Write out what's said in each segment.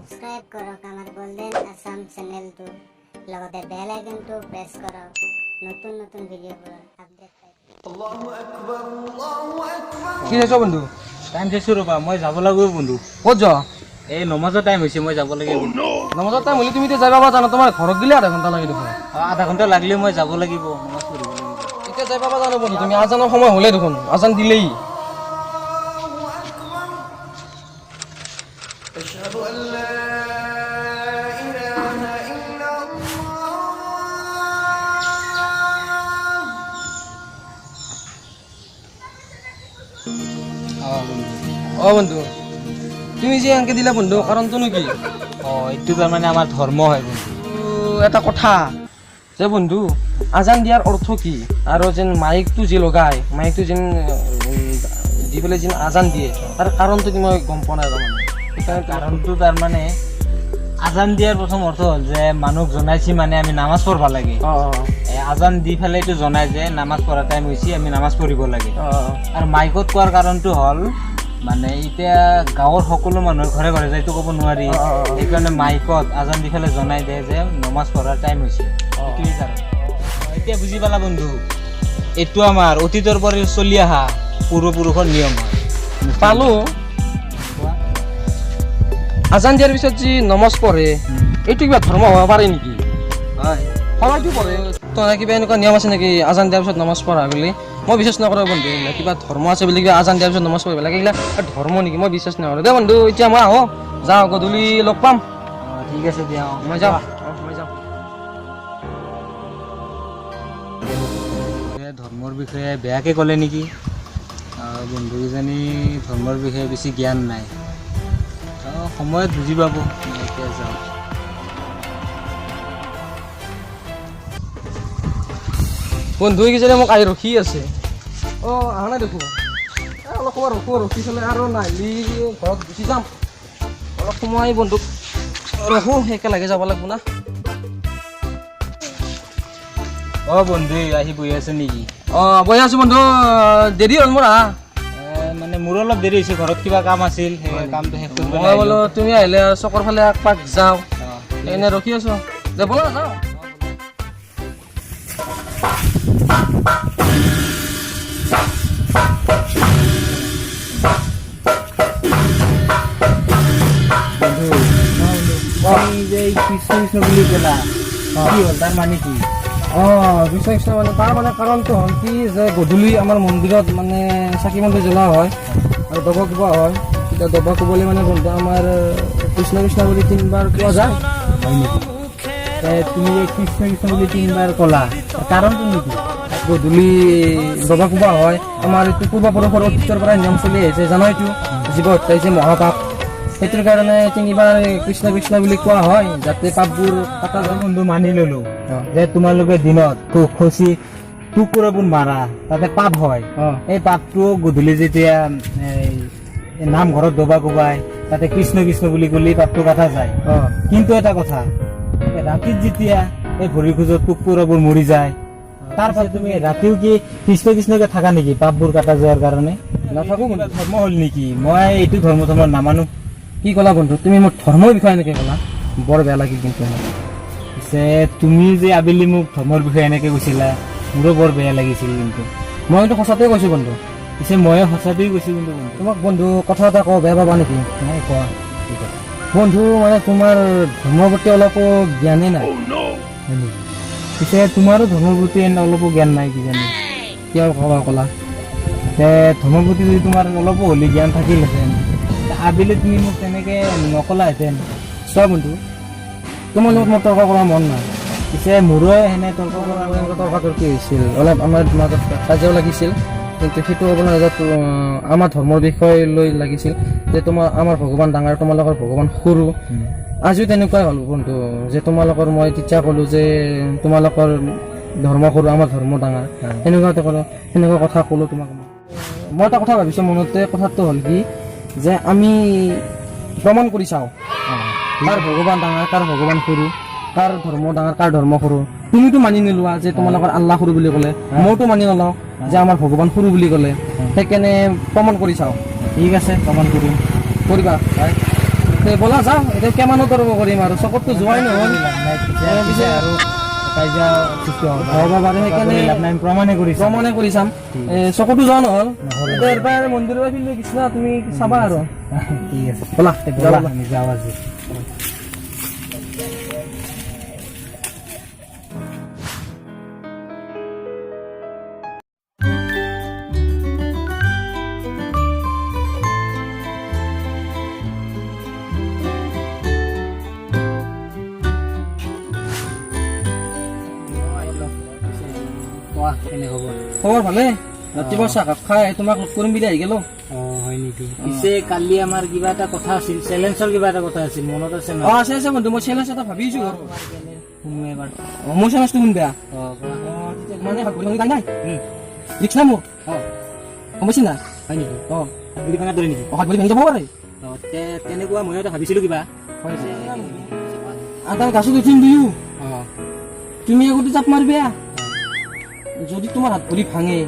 Subscribe কৰক আমাৰ golden Assam চেনেলটো লগতে বেল আইকনটো প্ৰেছ কৰক নতুন নতুন ভিডিঅ'বোৰৰ আপডেট পাই কি হৈছে বন্ধু? টাইম চাইছোঁ ৰ'বা, মই যাব লাগিব বন্ধু। ক'ত যোৱা? এই নমাজৰ টাইম হৈছে, মই যাব লাগিব। নমাজৰ টাইম হ'লে তুমি এতিয়া যাই পাবা জানো? তোমাৰ ঘৰত গ'লে আধা ঘণ্টা লাগে দেখোন। আধা ঘণ্টা লাগিলে মই যাব লাগিব, নমাজ পঢ়িব লাগিব। এতিয়া যাই পাবা জানো বন্ধু? তুমি আজানৰ সময় হ'লে দেখোন, আজান দিলেই। অ বন্ধু, তুমি যে এনেকে দিলা বন্ধু, কাৰণটোনো কি? এইটো তাৰমানে আমাৰ ধৰ্ম হয় বন্ধু। এটা কথা যে বন্ধু, আজান দিয়াৰ অৰ্থ কি? আৰু যেন মাইকটো যে লগাই, মাইকটো যেন দি পেলাই যেন আজান দিয়ে, তাৰ কাৰণটো কি মই গম পোৱা নাই তাৰমানে। সেইকাৰণে কাৰণটো তাৰমানে আজান দিয়াৰ প্ৰথম অৰ্থ হ'ল যে মানুহক জনাইছি মানে আমি নামাজ পঢ়িব লাগে। আজান দি পেলাই এইটো জনাই যে নামাজ পঢ়া টাইম হৈছে, আমি নামাজ পঢ়িব লাগে। আৰু মাইকত কোৱাৰ কাৰণটো হ'ল মানে এতিয়া গাঁৱৰ সকলো মানুহৰ ঘৰে ঘৰে যাইতো ক'ব নোৱাৰি, সেইকাৰণে মাইকত আজান দি পেলাই জনাই দিয়ে যে নমাজ পঢ়াৰ টাইম হৈছে। সেইটোৱেই কাৰণ। এতিয়া বুজি পালা বন্ধু? এইটো আমাৰ অতীতৰ পৰা চলি অহা পূৰ্বপুৰুষৰ নিয়ম হয়। পালোঁ। আজান দিয়াৰ পিছত যি নমাজ পঢ়ে, এইটো কিবা ধৰ্ম হ'ব পাৰে নেকি? হয়, সবাইটো পঢ়ে। তোমাৰ কিবা এনেকুৱা নিয়ম আছে নেকি আজান দিয়াৰ পিছত নমাজ পঢ়া বুলি? মই বিশ্বাস নকৰোঁ বন্ধু। কিবা ধৰ্ম আছে বুলি কিবা আজান দিয়াৰ পিছত নমাজ পঢ়িব লাগে, এইবিলাক ধৰ্ম নেকি? মই বিশ্বাস নকৰোঁ দে বন্ধু। এতিয়া মই আহোঁ, যাওঁ, গধূলি লগ পাম। ঠিক আছে দিয়া, মই যাওঁ। মই যাওঁ। ধৰ্মৰ বিষয়ে বেয়াকৈ ক'লে নেকি? বন্ধুকেইজনী ধৰ্মৰ বিষয়ে বেছি জ্ঞান নাই, সময়ত বুজি পাব। এতিয়া যাওঁ। বন্ধু কেইজনে মোক আহি ৰখি আছে। অহা নাই দেখোন। অলপ সময় ৰখি পেলাই আৰু নাহিলি ঘৰত গুচি যাম। অলপ সময় বন্ধুক ৰখো, একেলগে যাব লাগিব না। বন্ধু আহি বহি আছে নেকি? বহি আছোঁ বন্ধু। দেৰি হ'ল মোৰ আহা। মানে মোৰ অলপ দেৰি হৈছে, ঘৰত কিবা কাম আছিল, সেই কামটো শেষ কৰিব মই বোলো তুমি আহিলে চকৰ ফালে একপাক যাওঁ, এনে ৰখি আছোঁ। দে ব'লা যাওঁ। কৃষ্ণ বুলি ক'লা, কি হ'ল তাৰ মানে কি? কৃষ্ণ মানে তাৰ মানে কাৰণটো হ'ল কি যে গধূলি আমাৰ মন্দিৰত মানে চাকি বন্তি জ্বলোৱা হয় আৰু দবা কোবোৱা হয়। এতিয়া দবা কোবলে মানে বন্ধু আমাৰ কৃষ্ণ কৃষ্ণ বুলি 3 বাৰ কোৱা যায়। হয় নেকি? তুমি এই কৃষ্ণ কৃষ্ণ বুলি 3 বাৰ ক'লা, কাৰণটো নেকি? গধূলি দবা কোবোৱা হয়। আমাৰ এইটো পূৰ্বপুৰুষৰ অতীতৰ পৰা নিয়ম চলি আহিছে, জানো এইটো জীৱ হত্যা হৈছে মহাপাপ। সেইটোৰ কাৰণে 3 বাৰ কৃষ্ণ কৃষ্ণ বুলি কোৱা হয়, যাতে পাপবোৰ কাটা যায়। বন্ধু মানি ললো যে তোমালোকে দিনত খচি কুকুৰবোৰ মাৰা, তাতে পাপ হয়। এই পাপটো গধূলি যেতিয়া নামঘৰত দবা কোবাই তাতে কৃষ্ণ কৃষ্ণ বুলি ক'লে পাপটো কাটা যায়। কিন্তু এটা কথা, ৰাতিত যেতিয়া এই ভৰি খোজত কুকুৰবোৰ মৰি যায়, তাৰ পাছত তুমি ৰাতিও কি কৃষ্ণ কৃষ্ণকে থাকা নেকি পাপবোৰ কাটা যোৱাৰ কাৰণে? নাথাকো। ধৰ্ম হ'ল নেকি? মই এইটো ধৰ্ম নামানো। কি ক'লা বন্ধু? তুমি মোৰ ধৰ্মৰ বিষয়ে এনেকৈ ক'লা, বৰ বেয়া লাগিল। কিন্তু পিছে তুমি যে আবেলি মোক ধৰ্মৰ বিষয়ে এনেকৈ কৈছিলা, মোৰো বৰ বেয়া লাগিছিল। কিন্তু মই কিন্তু সঁচাটোৱে কৈছোঁ বন্ধু। পিছে ময়ো সঁচাটোৱে কৈছোঁ। কিন্তু বন্ধু তোমাক বন্ধু কথা এটা কওঁ, বেয়া পাবা নেকি? নাই কোৱা। বন্ধু মানে তোমাৰ ধৰ্মৰ প্ৰতি অলপো জ্ঞানেই নাই। পিছে তোমাৰো ধৰ্মৰ প্ৰতি অলপো জ্ঞান নাই কিজানি? কিয় ক'লা? ধৰ্মৰ প্ৰতি যদি তোমাৰ অলপো হ'লে জ্ঞান থাকিলহেঁতেন, আবেলি তুমি মোক তেনেকৈ নকলাহেঁতেন। চোৱা বন্ধু, তোমাৰ লগত মোৰ তৰ্ক কৰাৰ মন নাই। পিছে মোৰো সেনে তৰ্কাতৰ্কি হৈছিল, অলপ আমাৰ মাজত কাজিয়াও লাগিছিল। কিন্তু সেইটো হ'ব নাযায়, আমাৰ ধৰ্মৰ বিষয় লৈ লাগিছিল যে আমাৰ ভগৱান ডাঙৰ, তোমালোকৰ ভগৱান সৰু। আজিও তেনেকুৱাই হ'ল বন্ধু, যে তোমালোকৰ মই তেতিয়া ক'লোঁ যে তোমালোকৰ ধৰ্ম সৰু, আমাৰ ধৰ্ম ডাঙৰ। সেনেকুৱা কথা ক'লোঁ তোমাক। মই এটা কথা ভাবিছোঁ মনতে, কথাটো হ'ল কি যে আমি প্ৰমাণ কৰি চাওঁ কাৰ ভগৱান ডাঙৰ, কাৰ ভগৱান সৰু, কাৰ ধৰ্ম ডাঙৰ, কাৰ ধৰ্ম সৰু। তুমিতো মানি নোলোৱা যে তোমালোকৰ আল্লাহ সৰু বুলি ক'লে, মইতো মানি নলওঁ যে আমাৰ ভগৱান সৰু বুলি ক'লে। সেইকাৰণে প্ৰমাণ কৰি চাওঁ। ঠিক আছে, প্ৰমাণ কৰিম। কৰিবা? তে ব'লা যাওঁ এতিয়া কিমানো তৰ্ক কৰিম আৰু চকততো যোৱাই নহ'ল পিছে আৰু কাজিয়া সৃষ্টি হ'ব হ'ব পাৰে সেইকাৰণে আমি প্ৰমাণে কৰিছোঁ প্ৰমাণে কৰি চাম চকতো যোৱা নহ'ল এতিয়া এবাৰ মন্দিৰৰ পৰা ফিল্ড কৃষ্ণ তুমি চাবা আৰু ঠিক আছে ব'লা ব'লা, আমি যাওঁ আজি কোৱা কেনে হ'ব খবৰ ভালে ৰাতিপুৱা চাহকাপ খাই তোমাক লগ কৰিম বুলি আহি গ'লো হয় নেকি পিছে কালি আমাৰ কিবা এটা কথা আছিল চেলেঞ্জৰ কিবা এটা কথা আছিল মনত আছে ন আছে আছে বন্ধু মই চেলেঞ্জ এটা ভাবিছোঁ শুনো এবাৰ মোৰ চেলেঞ্জটো শুনবা কোৱা। মানে গাই নাই ৰিক্স নাই মোৰ গম পাইছি না হয় নেকি অঁ বুলি ভাঙা ধৰি নেকি হাত ভৰি ভাঙি যাব পাৰে তেনেকুৱা ময়ো এটা ভাবিছিলোঁ কিবা আটা গাছত উঠিম দিও তুমি আগতে জাপ মাৰিবা যদি তোমাৰ হাত ভৰি ভাঙে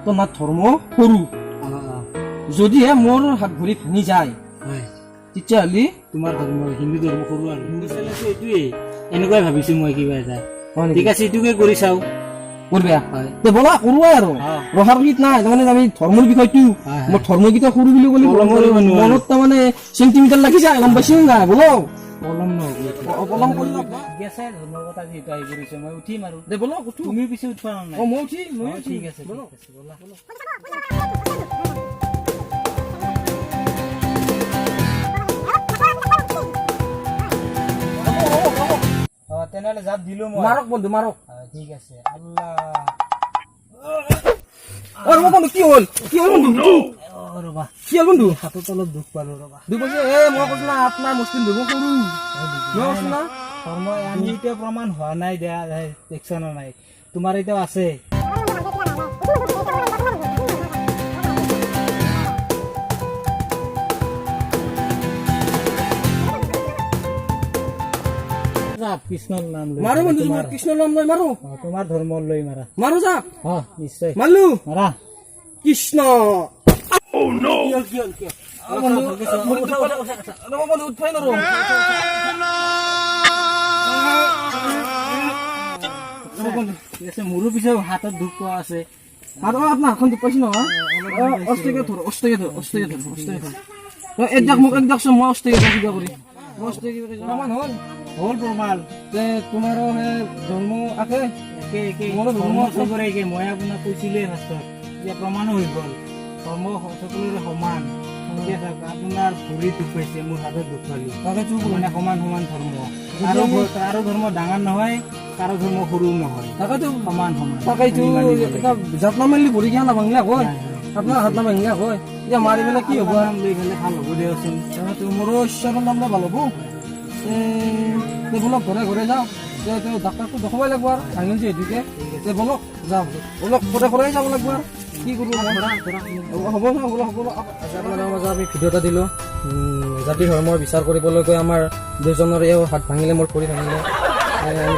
তোমাৰ ধৰ্ম সৰু যদিহে মোৰ হাত ভৰি ভাঙি যায় হয় তেতিয়াহ'লে তোমাৰ ধৰ্ম হিন্দু ধৰ্ম সৰু আৰু হিন্দু চেলেঞ্জটো এইটোৱেই এনেকুৱাই ভাবিছোঁ মই কিবা এটা ঠিক আছে এইটোকে কৰি চাওঁ কৰিবা হয় তে ব'লা কৰোৱাই আৰু ৰহাৰ গীত নাই তাৰমানে আমি ধৰ্মৰ বিষয়টো মোৰ ধৰ্মকেইটা সৰু বুলি ক'লে মনত তাৰমানে চেণ্টিমিটাৰ লাগি যায় গম পাইছো না ব'লো পলম নহ'ব অপলম কৰি গেছে ধৰ্মৰ কথা যিহেতু আহি পৰিছে মই উঠিম আৰু দে ব'লো উঠো তুমি পিছে উঠবা নাই মই উঠিম ঠিক আছে ব'লা তেনেহ'লে জাপ দিলোঁ মই মাৰক বন্ধু মাৰক ঠিক আছে আল্লাহ ৰ'বা বন্ধু কি হ'ল বন্ধু ৰ'বা কি হ'ল বন্ধু হাতত অলপ দুখ পালোঁ ৰ'বা দুই বছৰ মই কৈছো না আপোনাৰ মুছলিম ধৰ্ম সৰু মই কৈছো না ধৰ্ম আমি এতিয়া প্ৰমাণ হোৱা নাই দিয়া দেখছা না নাই তোমাৰ এতিয়াও আছে কৃষ্ণৰ নাম লৈ মাৰো বন্ধু তোমাৰ কৃষ্ণৰ নাম লৈ মাৰো তোমাৰ ধৰ্ম লৈ মাৰা মাৰো যাক নিশ্চয় মাৰলো মাৰা কৃষ্ণ মোৰো পিছে হাতত দুখ পোৱা আছে আৰু আপোনাৰ হাতখন দুখ পাইছি নহয় অষ্টেকে ধৰ একজাক মোক একজাক চোন মই অষ্টেকে কিবা কৰি প্ৰমাণ হ'ল প্ৰমাণ যে তোমাৰো সেই ধৰ্ম আছে মোৰো ধৰ্ম চবৰে একে মই আপোনাক কৈছিলোৱে ফাৰ্ষ্টত এতিয়া প্ৰমাণো হৈ গ'ল ধৰ্ম সকলোৰে সমান আপোনাৰ ভৰিত দুখ পাইছে মোৰ হাতত দুখ পালোঁ মানে সমান সমান ধৰ্ম কাৰো ধৰ্ম ডাঙৰ নহয় কাৰো ধৰ্ম সৰু নহয় তাকেতো সমান সমান তাকেইতো যত্ন মাৰিলে ভৰি কিয় নাভাঙিলে হয় আপোনাৰ হাত নাভাঙিলে হয় এতিয়া মাৰি পেলাই কি হ'ব নাম লৈ পেলাই ভাল হ'ব দিয়কচোন মোৰো ঈশ্বৰৰ নাম লৈ ভাল হ'ব বলক ঘৰে ঘৰে যাওঁ ডাক্তৰটো দেখাবই লাগিব আৰু ভাঙিল যিহেতুকে বলক যাওঁ বলক ঘৰে ঘৰে যাব লাগিব আৰু কি কৰোঁ হ'ব আপোনালোকৰ মাজত আমি ভিডিঅ' এটা দিলোঁ জাতি ধৰ্মৰ বিচাৰ কৰিবলৈ গৈ আমাৰ দুজনৰে হাত ভাঙিলে মোৰ ভৰি ভাঙিলে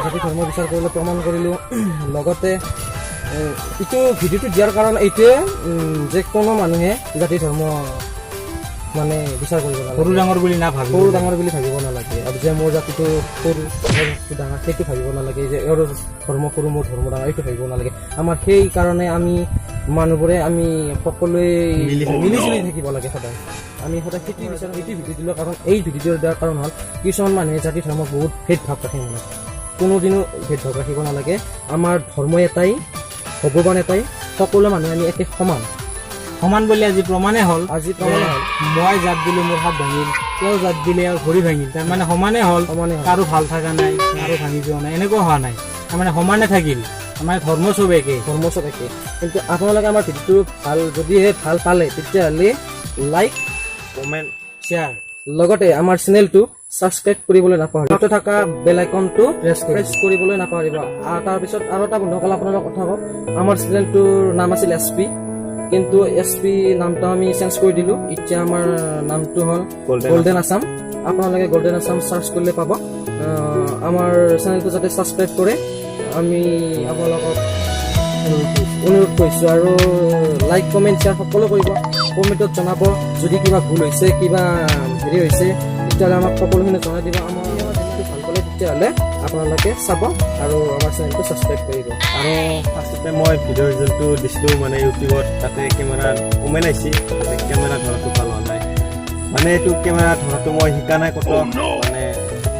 জাতি ধৰ্মৰ বিচাৰ কৰিবলৈ প্ৰমাণ কৰিলোঁ লগতে এইটো ভিডিঅ'টো দিয়াৰ কাৰণ এইটোৱে যে কোনো মানুহে জাতি ধৰ্ম মানে বিচাৰ কৰিব নালাগে সৰু ডাঙৰ বুলি নাভাবিব সৰু ডাঙৰ বুলি ভাবিব নালাগে আৰু যে মোৰ জাতিটো সৰু ডাঙৰ সেইটো ভাবিব নালাগে যে এওঁৰ ধৰ্ম সৰু মোৰ ধৰ্ম ডাঙৰ এইটো ভাবিব নালাগে আমাৰ সেইকাৰণে আমি মানুহবোৰে আমি সকলোৱে মিলি জুলি থাকিব লাগে সদায় আমি সদায় সেইটো বিচাৰোঁ এইটো ভিডিঅ' দিলোঁ কাৰণ এই ভিডিঅ' দিয়াৰ কাৰণ হ'ল কিছুমান মানুহে জাতি ধৰ্ম বহুত ভেদভাৱ ৰাখে মনত কোনোদিনো ভেদভাৱ ৰাখিব নালাগে আমাৰ ধৰ্ম এটাই ভগৱান এটাই সকলো মানুহে আমি একে সমান বুলি আজি প্ৰমাণে হ'ল মই জাপ দিলোঁ মোৰ হাত ভাঙিল তেওঁ জাপ দিলে আৰু ভৰি ভাঙিল তাৰমানে সমানে হ'ল কাৰো ভাল থকা নাই কাৰো ভাঙি যোৱা নাই এনেকুৱা হোৱা নাই তাৰমানে সমানে থাকিল আমাৰ ধৰ্ম চব একে কিন্তু আপোনালোকে আমাৰ ভিডিঅ'টো ভাল যদিহে ভাল পালে তেতিয়াহ'লে লাইক কমেণ্ট শ্বেয়াৰ লগতে আমাৰ চেনেলটো ছাবস্ক্ৰাইব কৰিবলৈ নাপাহৰিব তাতে থকা বেল আইকনটো প্ৰেছ কৰিবলৈ নাপাহৰিব তাৰপিছত আৰু এটা বন্ধুসকল আপোনালোকৰ কথা কওঁ আমাৰ চেনেলটোৰ নাম আছিল SP কিন্তু SP নামটো আমি চেঞ্জ কৰি দিলোঁ এতিয়া আমাৰ নামটো হ'ল গল্ডেন আছাম আপোনালোকে গল্ডেন আছাম চাৰ্চ কৰিলে পাব আমাৰ চেনেলটো যাতে ছাবস্ক্ৰাইব কৰে আমি আপোনালোকক অনুৰোধ কৰিছোঁ আৰু লাইক কমেণ্ট শ্বেয়াৰ সকলো কৰিব কমেণ্টত জনাব যদি কিবা ভুল হৈছে কিবা হেৰি হৈছে তেতিয়াহ'লে আমাক সকলোখিনি জনাই দিব। আমাৰ চেনেলটো ভাল পালে তেতিয়াহ'লে আপোনালোকে চাব আৰু আমাৰ চেনেলটো ছাবস্ক্ৰাইব কৰিব। আৰু ফাৰ্ষ্টতে মই ভিডিঅ' যোনটো দিছিলোঁ মানে ইউটিউবত, তাতে কেমেৰা কমেণ্ট আহিছে, তাতে কেমেৰা ধৰাটো ভাল হোৱা নাই। মানে এইটো কেমেৰা ধৰাটো মই শিকা নাই ক'ত, মানে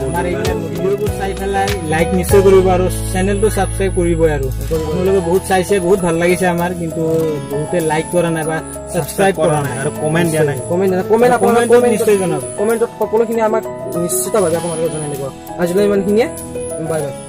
আমাৰ এইবিলাক ভিডিঅ'বোৰ চাই পেলাই লাইক নিশ্চয় কৰিব আৰু চেনেলটো ছাবস্ক্ৰাইব কৰিবই। আৰু আপোনালোকে বহুত চাইছে, বহুত ভাল লাগিছে আমাৰ, কিন্তু বহুতে লাইক কৰা নাই বা ছাবস্ক্ৰাইব কৰা নাই আৰু কমেণ্ট দিয়া নাই। কমেণ্টত নিশ্চয় জনাব। কমেণ্টত সকলোখিনি আমাক নিশ্চিতভাৱে আপোনালোকে জনাই দিব। আজিলৈ ইমানখিনিয়ে, বাই বাই।